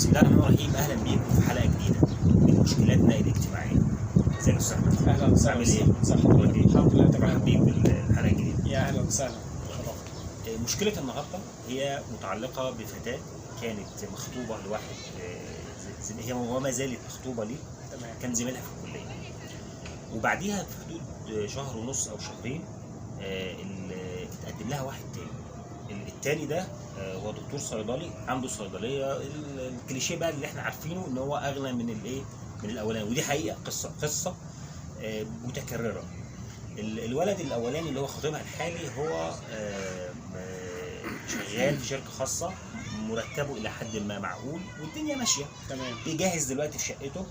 بسم الله الرحمن الرحيم. اهلا بيكم في حلقه جديده من مشكلاتنا الاجتماعيه. ازيك يا استاذ احمد؟ اهلا وسهلا. عامل ايه؟ ازي حضرتك؟ الحمد لله تمام. مرحبا بيك بالحلقه الجديده. يا اهلا وسهلا. مشكله النهارده هي متعلقه بفتاه كانت مخطوبه لواحد، هي وما زالت مخطوبه ليه. تمام. كان زميلها في الكليه، وبعديها في حدود شهر ونص او شهرين اتقدم لها واحد تاني. التاني ده هو دكتور صيدلي عنده صيدليه، الكليشيه بقى اللي احنا عارفينه ان هو اغلى من الايه، من الاولاني، ودي حقيقه قصه متكرره. الولد الاولاني اللي هو خطيبها الحالي هو شغال في شركه خاصه، مرتبه الى حد ما معقول والدنيا ماشيه تمام. بيجهز دلوقتي في شقته،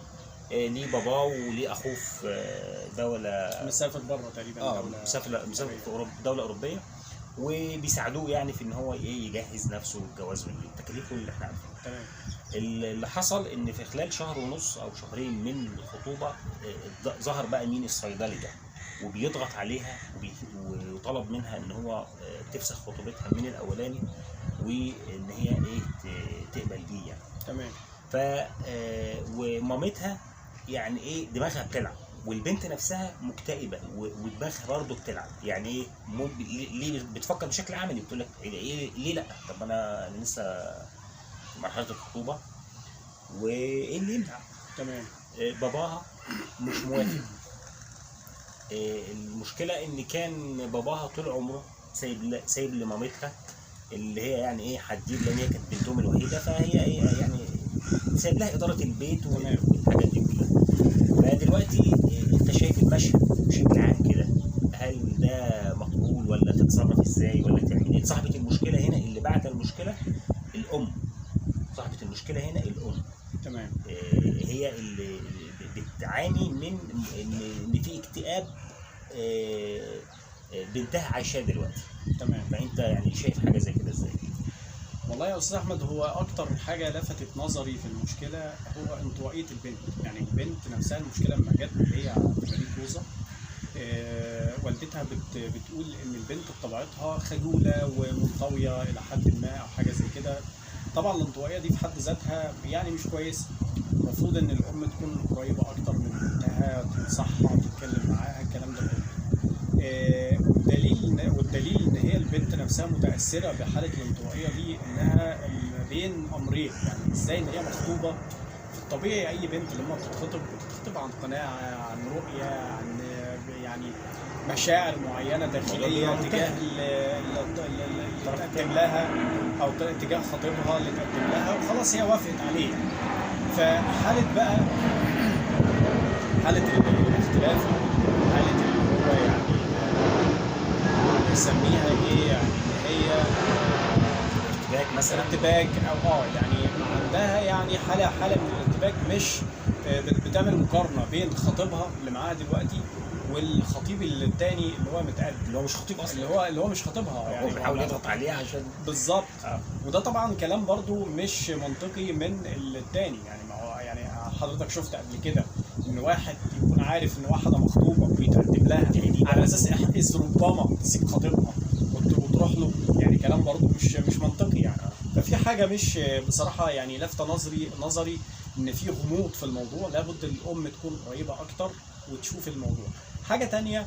ليه باباه وليه اخوه في دوله، مسافر بره تقريبا. مسافر في اوروبا، دوله اوروبيه، وبيساعدوه يعني في ان هو ايه يجهز نفسه والجواز والتكاليف اللي احنا عارفينها. تمام. اللي حصل ان في خلال شهر ونص او شهرين من الخطوبه ظهر بقى مين؟ الصيدلي ده، وبيضغط عليها وطلب منها ان هو تفسخ خطوبتها من الاولاني، وان هي ايه تقبل بيه يعني. تمام. ومامتها يعني ايه دماغها بتلعب، والبنت نفسها مكتئبه ودماغها برضه بتلعب. يعني ايه ليه بتفكر بشكل عملي، بتقول لك إيه ليه لا؟ طب انا لسه في مرحله الخطوبه وايه اللي يمنع؟ تمام. باباها مش موافق. المشكله ان كان باباها طول عمره سايب لمامتها اللي هي يعني ايه هتجيب، لان هي كانت بنتهم الوحيده، فهي ايه يعني سايب لها اداره البيت والحاجات دي كلها. فدلوقتي انت شايف المشهد بشكل عام كده، هل ده مقبول ولا تتصرف ازاي ولا تعمل ايه؟ صاحبه المشكله هنا اللي بعت المشكله الام، صاحبه المشكله هنا الام. تمام. هي اللي بتعاني من ان في اكتئاب بنتها عايشاه دلوقتي. تمام. فانت يعني شايف حاجه زي كده ازاي؟ والله يا استاذ احمد، هو اكتر حاجه لفتت نظري في المشكله هو انطوائيه البنت. يعني البنت نفسها المشكله لما جت هي في بريد روزا، والدتها بتقول ان البنت بطبيعتها خجوله ومنطويه الى حد ما او حاجه زي كده. طبعا الانطوائيه دي في حد ذاتها يعني مش كويسه. المفروض ان الام تكون قريبه اكتر من بنتها، تنصحها، تتكلم معاها، الكلام ده كله. والدليل ان هي البنت نفسها متاثره بحاله الانطوائيه دي، انها بين امرين. يعني ازاي ان هي مخطوبه؟ في الطبيعي اي بنت لما بتخطب عن قناعه، عن رؤيه، عن يعني مشاعر معينه داخليه تجاه اللي تقدم لها، او تجاه خطيبها اللي تقدم لها، وخلاص هي وافقت عليه. فحاله بقى حاله الاختلاف، حاله اللي هو يعني نسميها ايه، يعني ان هي ارتباك مثلا، ارتباك او يعني عندها يعني حاله من الارتباك، مش بتعمل مقارنه بين خطيبها اللي معاها دلوقتي والخطيب الثاني اللي هو متقدم، اللي هو مش خطيب اصلا، اللي هو مش خطيبها. يعني هو بيحاول يضغط عليها عشان بالظبط. وده طبعا كلام برضو مش منطقي من الثاني. يعني ما هو يعني حضرتك شفت قبل كده ان واحد يكون عارف ان واحده مخطوبه ويتقدم لها على اساس اذ ربما تسيب خطيبها وتروح له، يعني كلام برضو مش منطقي يعني. ففي حاجه مش بصراحه يعني لافته نظري ان في غموض في الموضوع. لابد الام تكون قريبه اكتر وتشوف الموضوع. حاجه تانية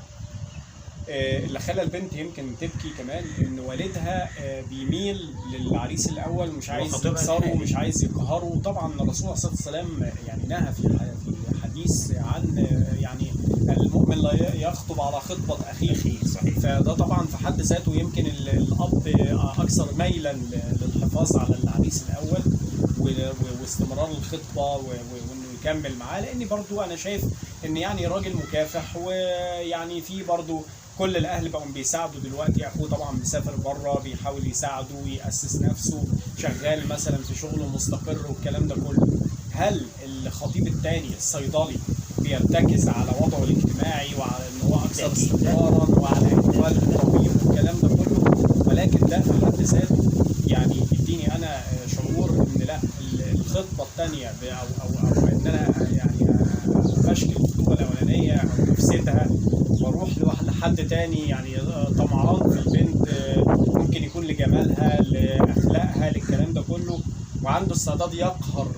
اللي خلى البنت يمكن تبكي كمان، ان والدها بيميل للعريس الاول، مش عايز يكسره ومش عايز يقهره. طبعا الرسول صلى الله عليه وسلم يعني نهى في حديث عن يعني المؤمن لا يخطب على خطبه اخيه. صحيح. فده طبعا في حد ذاته يمكن الاب اكثر ميلا للحفاظ على العريس الاول واستمرار الخطبه وانه يكمل معاه، لان برضو انا شايف ان يعني راجل مكافح، ويعني في برضو كل الاهل بقوا بيساعدوا دلوقتي. اخوه طبعا مسافر بره بيحاول يساعده ويأسس نفسه، شغال مثلا في شغله مستقر والكلام ده كله. هل الخطيب الثاني الصيدلي بيرتكز على وضعه الاجتماعي وعلى ان هو اكثر استقرارا وعلى احوال طبيب والكلام ده كله؟ ولكن ده في حد ذاته يعني يديني انا شعور ان لا، الخطبه الثانيه او ان انا يعني اشكل الخطوبه الاولانيه او افسدها واروح لحد تاني يعني طمعان في البنت، ممكن يكون لجمالها، لاخلاقها، للكلام ده كله. وعنده استعداد يقهر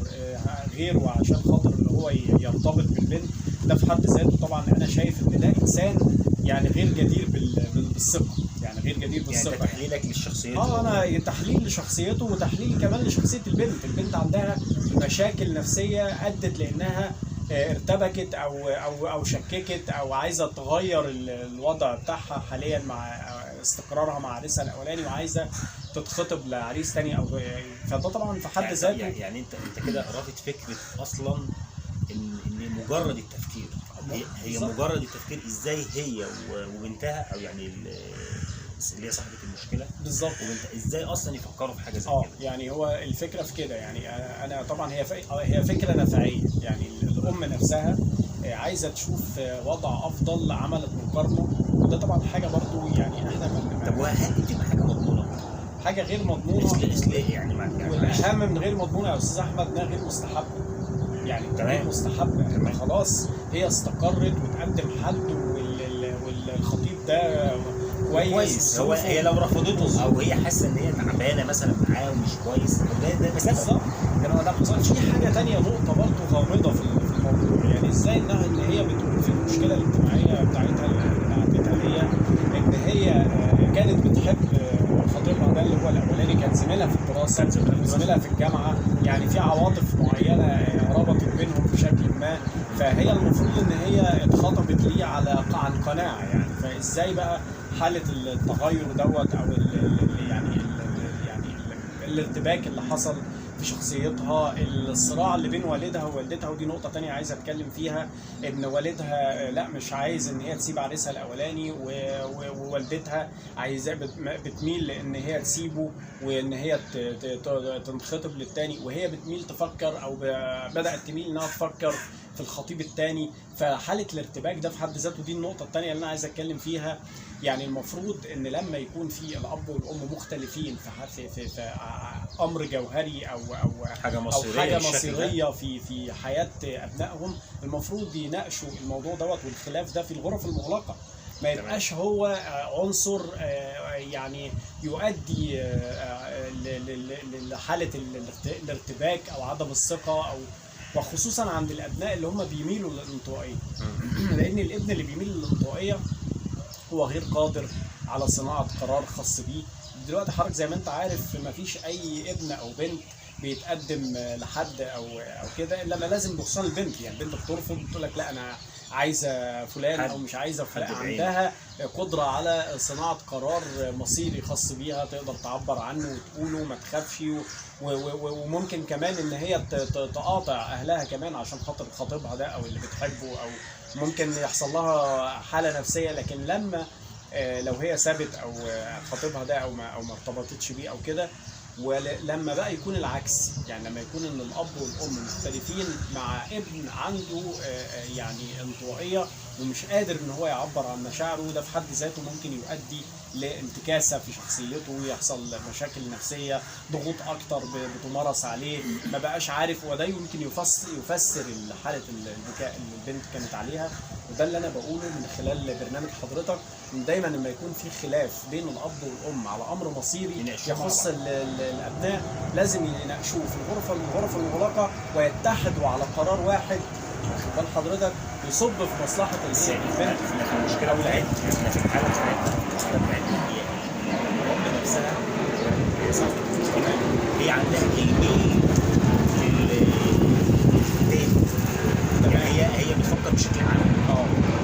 غيره عشان خاطر ان هو يرتبط بالبنت، ده في حد ذاته طبعا انا شايف ان ده انسان يعني غير جدير بالثقه، يعني غير جدير يعني بالثقه. انت تحليلك لشخصيته. انا تحليل لشخصيته وتحليل كمان لشخصيه البنت. البنت عندها مشاكل نفسيه ادت لانها ارتبكت او شككت او عايزه تغير الوضع بتاعها حاليا مع استقرارها مع عريسها الاولاني وعايزه تتخطب لعريس تاني او فده طبعا في حد ذاته يعني انت كده رافض فكره اصلا ان مجرد التفكير، هي مجرد التفكير ازاي هي وبنتها او يعني اللي هي صاحبه المشكله بالظبط، وبنتها ازاي اصلا يفكروا في حاجه زي كده. يعني هو الفكره في كده. يعني انا طبعا هي فكره نفعيه، يعني الام نفسها عايزه تشوف وضع افضل، عملت مقارنه، وده طبعا حاجه برضو يعني احنا طب وهل دي تبقى حاجه مضمونه؟ حاجه غير مضمونه يعني والاهم من غير مضمونه يا استاذ احمد انها غير مستحبه. يعني غير مستحبه، خلاص هي استقرت وتقدم حد والخطيب ده كويس. هي لو رفضته او هي حاسه ان هي تعبانه مثلا معاه ومش كويس، ده بالظبط. ده ما حصلش. في حاجه ثانيه نقطه برضه غامضه في الموضوع، يعني ازاي ان هي بتقول في المشكله الاجتماعيه بتاعتها هي ان هي كانت بتحب خطيبها ده اللي هو الاولاني، كان زميلها في الدراسه وزميلها في الجامعه، يعني في عواطف معينه ربطت بينهم بشكل ما، فهي المفروض ان هي اتخطبت ليه عن قناعه يعني. فازاي بقى حاله التغير دوت او يعني الارتباك اللي حصل في شخصيتها، الصراع اللي بين والدها ووالدتها، ودي نقطة تانية عايز اتكلم فيها، ان والدها لا مش عايز ان هي تسيب عريسها الاولاني، ووالدتها عايزاه بتميل لان هي تسيبه وان هي تنخطب للتاني، وهي بتميل تفكر او بدأت تميل انها تفكر في الخطيب الثاني. فحاله الارتباك ده في حد ذاته دي النقطه الثانيه اللي انا عايز اتكلم فيها. يعني المفروض ان لما يكون في الاب والام مختلفين في امر جوهري او حاجه مصيريه في حياه ابنائهم، المفروض يناقشوا الموضوع دوت والخلاف ده في الغرف المغلقه، ما يبقاش هو عنصر يعني يؤدي لحاله الارتباك او عدم الثقه، او وخصوصا عند الابناء اللي هم بيميلوا للانطوائيه. لان الابن اللي بيميل للانطوائيه هو غير قادر على صناعه قرار خاص بيه. دلوقتي حضرتك زي ما انت عارف ما فيش اي ابن او بنت بيتقدم لحد او كده الا ما لازم، بخصوصا البنت، يعني البنت بترفض بتقول لك لا انا عايزه فلان او مش عايزه فلان، عندها قدره على صناعه قرار مصيري خاص بيها تقدر تعبر عنه وتقوله ما تخافش، وممكن كمان ان هي تقاطع اهلها كمان عشان خاطر خطيبها ده او اللي بتحبه، او ممكن يحصل لها حاله نفسيه. لكن لما لو هي سابت او خطيبها ده او ما ارتبطتش بيه او كده، ولما بقى يكون العكس، يعني لما يكون ان الاب والام مختلفين مع ابن عنده يعني انطوائيه ومش قادر ان هو يعبر عن مشاعره، ده في حد ذاته ممكن يؤدي لانتكاسه في شخصيته، يحصل مشاكل نفسيه، ضغوط اكتر بتمارس عليه، ما بقاش عارف، وده يمكن يفسر حاله البكاء اللي البنت كانت عليها. وده اللي انا بقوله من خلال برنامج حضرتك، ان دايما لما يكون في خلاف بين الاب والام على امر مصيري يخص الابناء، لازم يناقشوه في الغرف المغلقه ويتحدوا على قرار واحد، واخد بال حضرتك، يصب في مصلحه البنت. احنا في المشكله بتاعتنا، احنا في الحاله بتاعتنا هي الام نفسها هي عندها الميل للبنت، يعني هي بتفكر بشكل عام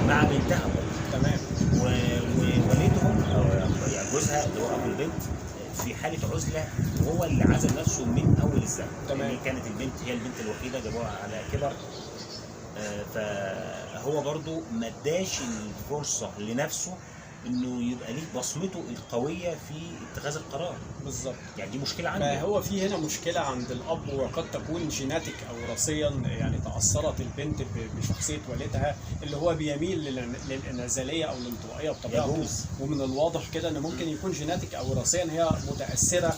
مع بنتها. تمام. ووالدهم يعني جوزها اللي هو ابو البنت في حاله عزله، وهو اللي عزل نفسه من اول الزمن. تمام. يعني كانت البنت هي البنت الوحيده، جابوها على كبر، فهو برضو ما اداش الفرصه لنفسه انه يبقى ليه بصمته القويه في اتخاذ القرار. بالظبط. يعني دي مشكله عنده. فهو في هنا مشكله عند الاب، وقد تكون جيناتيك او وراثيا، يعني تاثرت البنت بشخصيه والدها اللي هو بيميل للانعزاليه او الانطوائيه بطبيعته، ومن الواضح كده ان ممكن يكون جيناتيك او وراثيا هي متاثره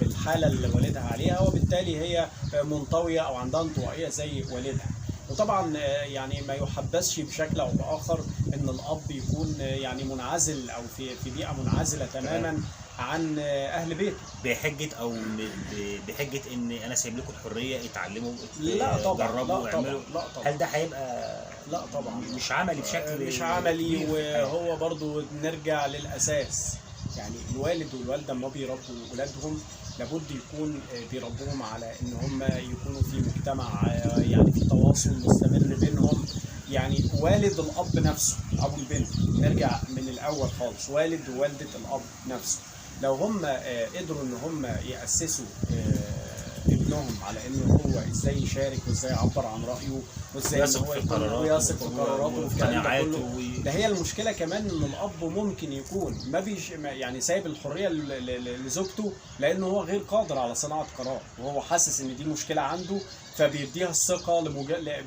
بالحاله اللي والدها عليها، وبالتالي هي منطويه او عندها انطوائيه زي والدها. وطبعا يعني ما يحبسش بشكل او باخر ان الاب يكون يعني منعزل او في بيئه منعزله تماما عن اهل بيته. بحجه ان انا سايب لكم الحريه، اتعلموا، لا طبعا، جربوا لا طبعا، واعملوا. لا طبعا. هل ده هيبقى لا طبعا مش عملي بشكل مش عملي. كبير؟ وهو برضو نرجع للاساس، يعني الوالد والوالده لما بيربوا اولادهم لابد يكون بيربوهم على ان هم يكونوا في مجتمع يعني في تواصل مستمر بينهم. يعني والد الاب نفسه او البنت، نرجع من الاول خالص، والد ووالده الاب نفسه لو هم قدروا ان هم ياسسوا ابنهم على انه هو ازاي يشارك وازاي يعبر عن رايه وازاي ان هو يكون ويثق في قراراته والكلام ده كله. ده هي المشكله كمان ان الاب ممكن يكون ما يعني سايب الحريه لزوجته لانه هو غير قادر على صناعه قرار، وهو حاسس ان دي مشكله عنده، فبيديها الثقه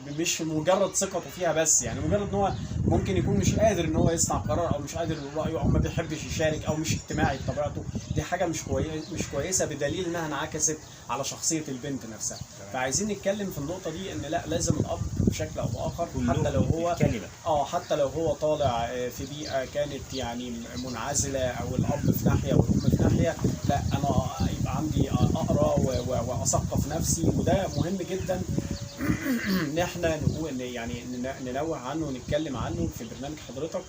مش مجرد ثقته فيها بس، يعني مجرد ان هو ممكن يكون مش قادر ان هو يصنع قرار او مش قادر رايه او ما بيحبش يشارك او مش اجتماعي بطبيعته. دي حاجه مش كويسه بدليل انها انعكست على شخصيه البنت نفسها. فعايزين نتكلم في النقطه دي ان لا، لازم الاب بشكل او باخر حتى لو هو حتى لو هو طالع في بيئه كانت يعني منعزله او الاب في ناحيه والام في ناحيه، لا انا يبقى عندي اقرا واثقف نفسي. وده مهم جدا ان احنا نقول يعني ننوه عنه ونتكلم عنه في برنامج حضرتك،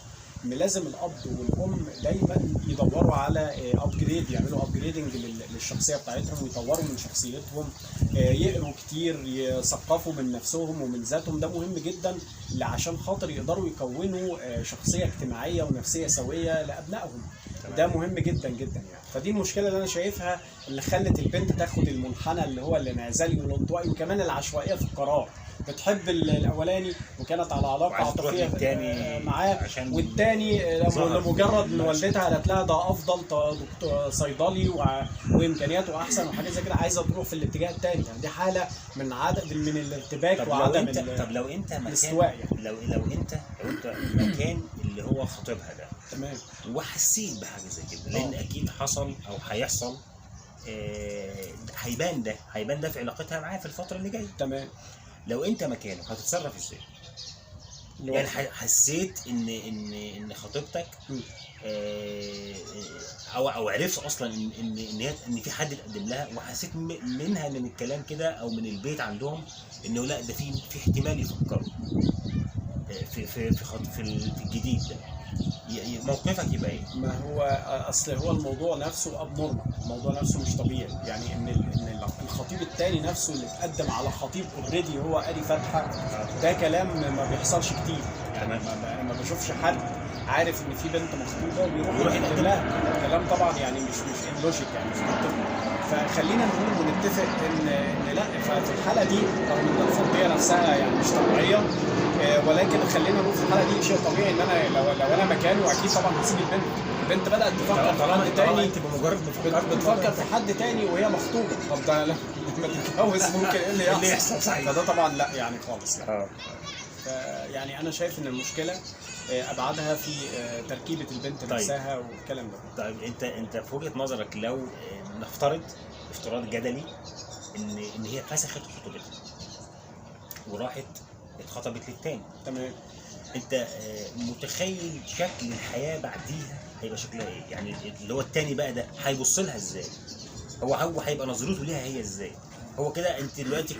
ان لازم الاب والام دايما يدوروا على ابجريد، يعملوا ابجريدنج للشخصيه بتاعتهم ويطوروا من شخصيتهم، يقروا كتير، يثقفوا من نفسهم ومن ذاتهم. ده مهم جدا عشان خاطر يقدروا يكونوا شخصيه اجتماعيه ونفسيه سويه لابنائهم. ده مهم جدا جدا يعني. فدي المشكله اللي انا شايفها اللي خلت البنت تاخد المنحنى اللي هو الانعزالي والانطوائي وكمان العشوائيه في القرار. بتحب الاولاني وكانت على علاقه عاطفيه معاه، والتاني لمجرد ان والدتها قالت لها ده افضل دكتور صيدلي وامكانياته احسن وحاجه زي كده، عايزه تروح في الاتجاه الثاني. يعني دي حاله من الارتباك وعدم لو انت الاستواء يعني. لو انت مكان اللي هو خطيبها ده، تمام، وحسيت بحاجه زي كده، لان اكيد حصل او هيحصل، هيبان ده في علاقتها معاه في الفتره اللي جايه. تمام. لو انت مكانه هتتصرف ازاي؟ يعني حسيت ان خطيبتك او عرفت اصلا ان في حد اتقدم لها، وحسيت منها من الكلام كده او من البيت عندهم انه لا، ده في احتمال يفكروا في الجديد ده، موقفك يبقى ايه؟ ما هو اصل هو الموضوع نفسه اب نورمال، الموضوع نفسه مش طبيعي. يعني ان الخطيب الثاني نفسه اللي اتقدم على خطيب اوريدي هو قاري فاتحه، ده كلام ما بيحصلش كتير. يعني انا ما بشوفش حد عارف ان في بنت مخطوبه ويروح يقدم لها. كلام طبعا يعني مش لوجيك، يعني مش منطقي. فخلينا نقول ونتفق ان لا، في الحاله دي رغم ان الفرضيه نفسها يعني مش طبيعيه، ولكن خلينا نقول في الحاله دي شيء طبيعي ان انا لو انا مكانه اكيد طبعا هسيب البنت بدات تفكر في حد تاني، بتفكر في حد تاني وهي مخطوبه. طب ده لما تتجوز ممكن ايه اللي يحصل؟ فده طبعا لا يعني خالص يعني. يعني انا شايف ان المشكله ابعادها في تركيبه البنت نفسها والكلام ده. طيب انت في وجهه نظرك لو نفترض افتراض جدلي ان هي فسخت خطوبتها وراحت اتخطبت للتاني، تمام، انت متخيل شكل الحياه بعديها هيبقى شكلها ايه؟ يعني اللي هو التاني بقى ده هيبص لها ازاي؟ هو هيبقى نظرته ليها هي ازاي؟ هو كده انت دلوقتي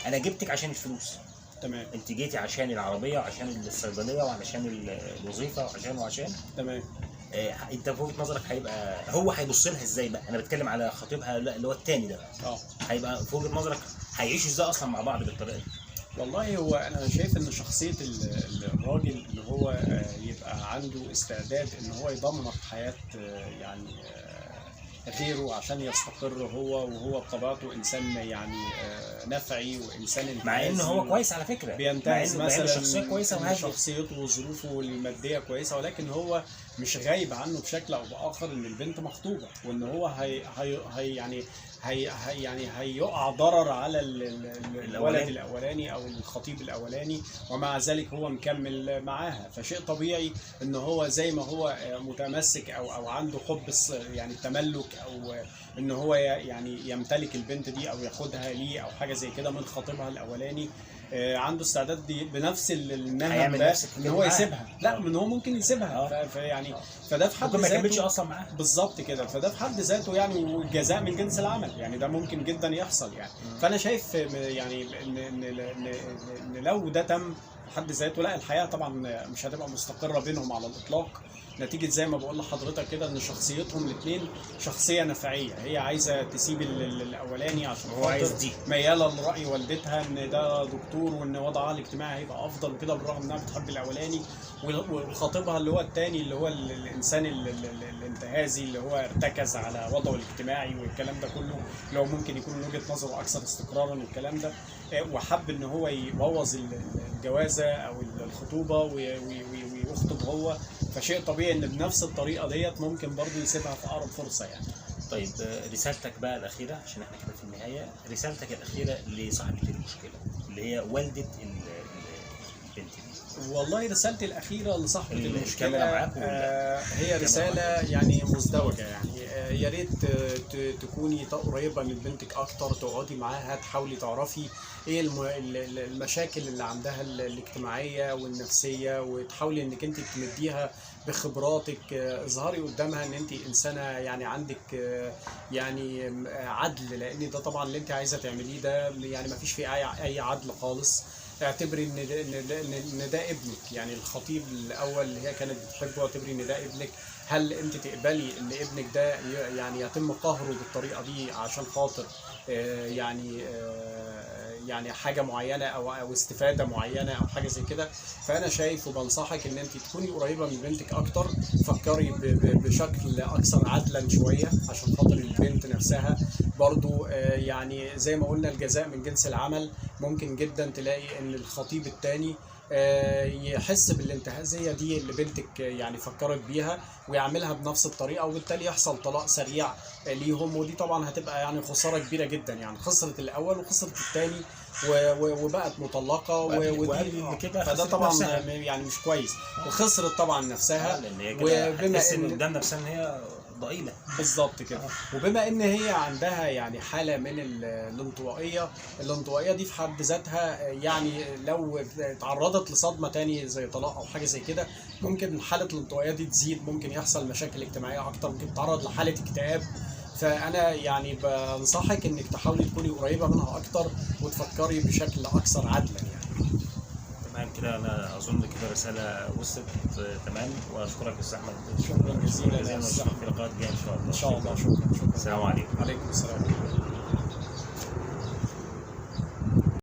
انا جبتك عشان الفلوس، تمام، انت جيتي عشان العربيه وعشان الصيدليه وعشان الوظيفه وعشان تمام. انت في وجهه نظرك هو هيبص لها ازاي بقى؟ انا بتكلم على خطيبها اللي هو التاني ده بقى. هيبقى في وجهه نظرك هيعيشوا ازاي اصلا مع بعض بالطريقه دي؟ والله هو انا شايف ان شخصيه الراجل اللي هو يبقى عنده استعداد ان هو يدمر حياه يعني غيره عشان يستقر وهو بطبيعته انسان يعني نفعي وانسان مع ان هو كويس على فكره، بينتهز مثلا شخصيه كويسه وهاديه، شخصيته وظروفه الماديه كويسه، ولكن هو مش غايب عنه بشكل او باخر ان البنت مخطوبه، وان هو هيقع ضرر على الولد الاولاني او الخطيب الاولاني، ومع ذلك هو مكمل معاها. فشيء طبيعي ان هو زي ما هو متمسك او عنده حب يعني التملك، او ان هو يعني يمتلك البنت دي او ياخدها ليه او حاجه زي كده من خطيبها الاولاني، عنده استعداد بنفس المهنه هيعمل ده نفس ان الكلام هو معاه. يسيبها، لا من هو ممكن يسيبها فيعني فده في حد ممكن ما يكملش ذاته اصلا معاه. بالظبط كده، فده في حد ذاته يعني والجزاء من جنس العمل، يعني ده ممكن جدا يحصل يعني. فانا شايف يعني ان لو ده تم في حد ذاته، لا الحياه طبعا مش هتبقى مستقره بينهم على الاطلاق، نتيجه زي ما بقول لحضرتك كده ان شخصيتهم الاثنين شخصيه نفعيه، هي عايزه تسيب الاولاني عشان هو عايز خاطر دي. مياله لراي والدتها ان ده دكتور وان وضعها الاجتماعي هيبقى افضل وكده، بالرغم انها بتحب الاولاني، وخطيبها اللي هو الثاني اللي هو الانسان الانتهازي اللي هو ارتكز على وضعه الاجتماعي والكلام ده كله، اللي هو ممكن يكون من وجهه نظره اكثر استقرارا والكلام ده، وحب ان هو يبوظ الجوازه او الخطوبه ويخطب هو، فشيء طبيعي ان بنفس الطريقه ديت ممكن برضه يسيبها في اقرب فرصه يعني. طيب رسالتك بقى الاخيره عشان احنا كده في النهايه، رسالتك الاخيره لصاحبه المشكله اللي هي والده البنت دي. والله رسالتي الأخيرة لصاحبة المشكلة معاك هي رسالة يعني مزدوجة، يعني يا ريت تكوني قريبة من بنتك أكتر، تقعدي معاها تحاولي تعرفي إيه المشاكل اللي عندها الاجتماعية والنفسية، وتحاولي إنك أنت تمديها بخبراتك، اظهري قدامها ان انت انسانه يعني عندك يعني عدل، لان ده طبعا اللي انت عايزه تعمليه ده يعني ما فيش فيه اي عدل خالص. اعتبري ان ده ابنك، يعني الخطيب الاول اللي هي كانت بتحبه، اعتبري ان ده ابنك. هل انت تقبلي ان ابنك ده يعني يتم قهره بالطريقه دي عشان خاطر يعني حاجه معينه او استفاده معينه او حاجه زي كده؟ فانا شايف وبنصحك ان انت تكوني قريبه من بنتك اكتر، فكري بشكل اكثر عدلا شويه عشان خاطر البنت نفسها برضو يعني زي ما قلنا الجزاء من جنس العمل. ممكن جدا تلاقي ان الخطيب الثاني يحس بالانتهازيه دي اللي بنتك يعني فكرت بيها ويعملها بنفس الطريقه، وبالتالي يحصل طلاق سريع ليهم، ودي طبعا هتبقى يعني خساره كبيره جدا، يعني خسرت الاول وخسرت الثاني وبقت مطلقه ودي كده، فده طبعا يعني مش كويس، وخسرت طبعا نفسها، وبما ان قدام نفسها ان هي ضئيله بالظبط كده. وبما ان هي عندها يعني حاله من الانطوائيه دي في حد ذاتها، يعني لو اتعرضت لصدمه تاني زي طلاق او حاجه زي كده، ممكن حاله الانطوائيه دي تزيد، ممكن يحصل مشاكل اجتماعيه اكتر، ممكن تتعرض لحاله اكتئاب. فانا يعني بنصحك انك تحاولي تكوني قريبه منها اكتر وتفكري بشكل اكثر عدلا يعني. تمام كده، انا اظن كده رساله وصلت تمام، واشكرك يا استاذ احمد. شكرا جزيلا، ونشوفك في لقاءات جايه ان شاء الله. ان شاء الله. شكرا. السلام عليكم. عليكم السلام.